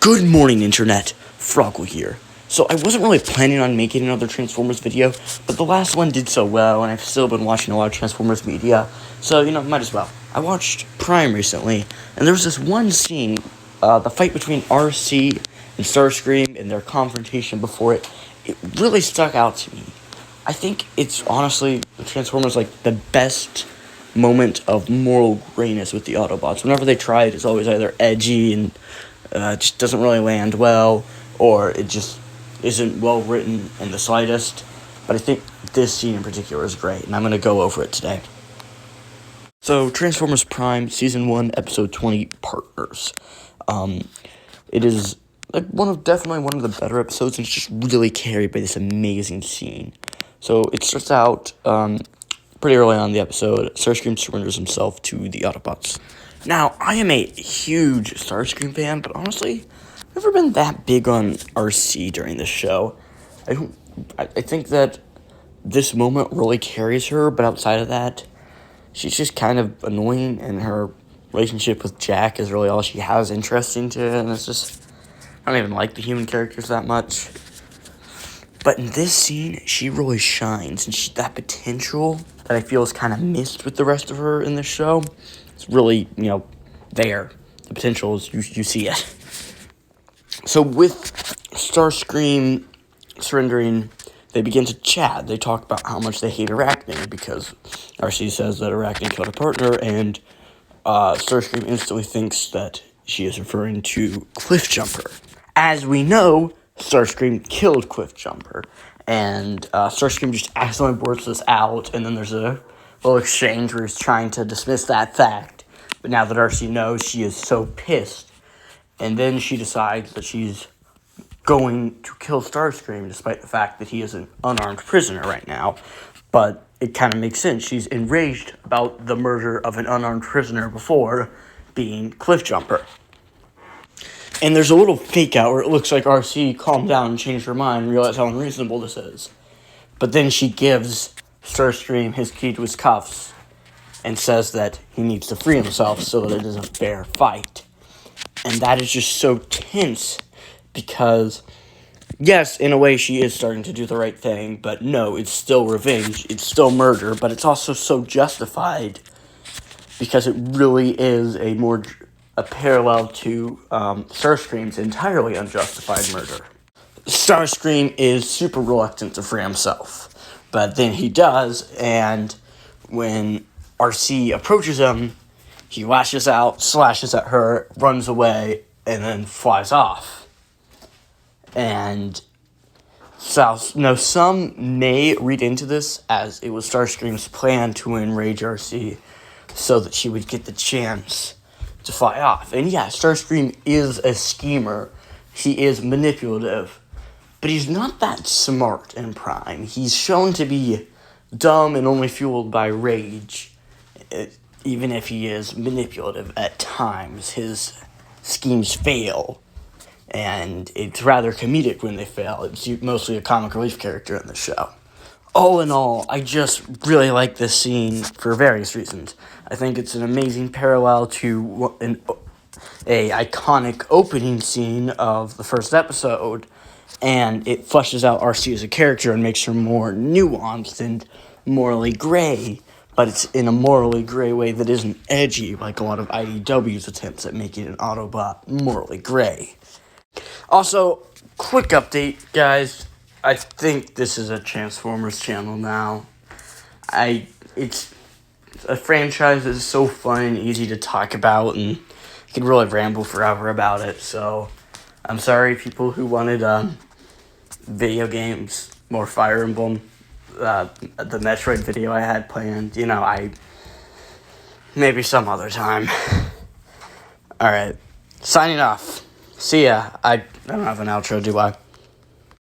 Good morning, Internet. Froggle here. So I wasn't really planning on making another Transformers video, but the last one did so well, and I've still been watching a lot of Transformers media, so, might as well. I watched Prime recently, and there was this one scene, the fight between RC and Starscream and their confrontation before it. It really stuck out to me. I think it's honestly, Transformers, the best moment of moral grayness with the Autobots. Whenever they try it, it's always either edgy and just doesn't really land well, or it just isn't well written in the slightest. But I think this scene in particular is great, and I'm going to go over it today. So, Transformers Prime, Season 1, Episode 20, Partners. It is definitely one of the better episodes, and it's just really carried by this amazing scene. So, it starts out pretty early on in the episode. Starscream surrenders himself to the Autobots. Now, I am a huge Starscream fan, but honestly, I've never been that big on RC during this show. I think that this moment really carries her, but outside of that, she's just kind of annoying, and her relationship with Jack is really all she has interest into, and it's just, I don't even like the human characters that much. But in this scene, she really shines, and that potential that I feel is kind of missed with the rest of her in this show, it's really, there. The potential is, you see it. So with Starscream surrendering, they begin to chat. They talk about how much they hate Arachne, because RC says that Arachne killed a partner, and Starscream instantly thinks that she is referring to Cliffjumper. As we know, Starscream killed Cliffjumper, and Starscream just accidentally blurts this out, and then there's a little exchange where he's trying to dismiss that fact. But now that RC knows, she is so pissed, and then she decides that she's going to kill Starscream, despite the fact that he is an unarmed prisoner right now. But it kind of makes sense. She's enraged about the murder of an unarmed prisoner before, being Cliffjumper. And there's a little fake out where it looks like RC calmed down and changed her mind and realized how unreasonable this is. But then she gives Starscream his key to his cuffs and says that he needs to free himself so that it is a fair fight. And that is just so tense because, yes, in a way she is starting to do the right thing, but no, it's still revenge, it's still murder, but it's also so justified because it really is a parallel to Starscream's entirely unjustified murder. Starscream is super reluctant to free himself, but then he does, and when RC approaches him, he lashes out, slashes at her, runs away, and then flies off. And some may read into this as it was Starscream's plan to enrage RC so that she would get the chance to fly off. And yeah, Starscream is a schemer. He is manipulative. But he's not that smart in Prime. He's shown to be dumb and only fueled by rage. Even if he is manipulative at times, his schemes fail. And it's rather comedic when they fail. It's mostly a comic relief character in the show. All in all, I just really like this scene for various reasons. I think it's an amazing parallel to a iconic opening scene of the first episode, and it fleshes out RC as a character and makes her more nuanced and morally gray, but it's in a morally gray way that isn't edgy, like a lot of IDW's attempts at making an Autobot morally gray. Also, quick update, guys. I think this is a Transformers channel now. It's a franchise that is so fun and easy to talk about, and I could really ramble forever about it, so I'm sorry, people who wanted video games, more Fire Emblem, the Metroid video I had planned, maybe some other time. Alright, signing off. See ya. I don't have an outro, do I?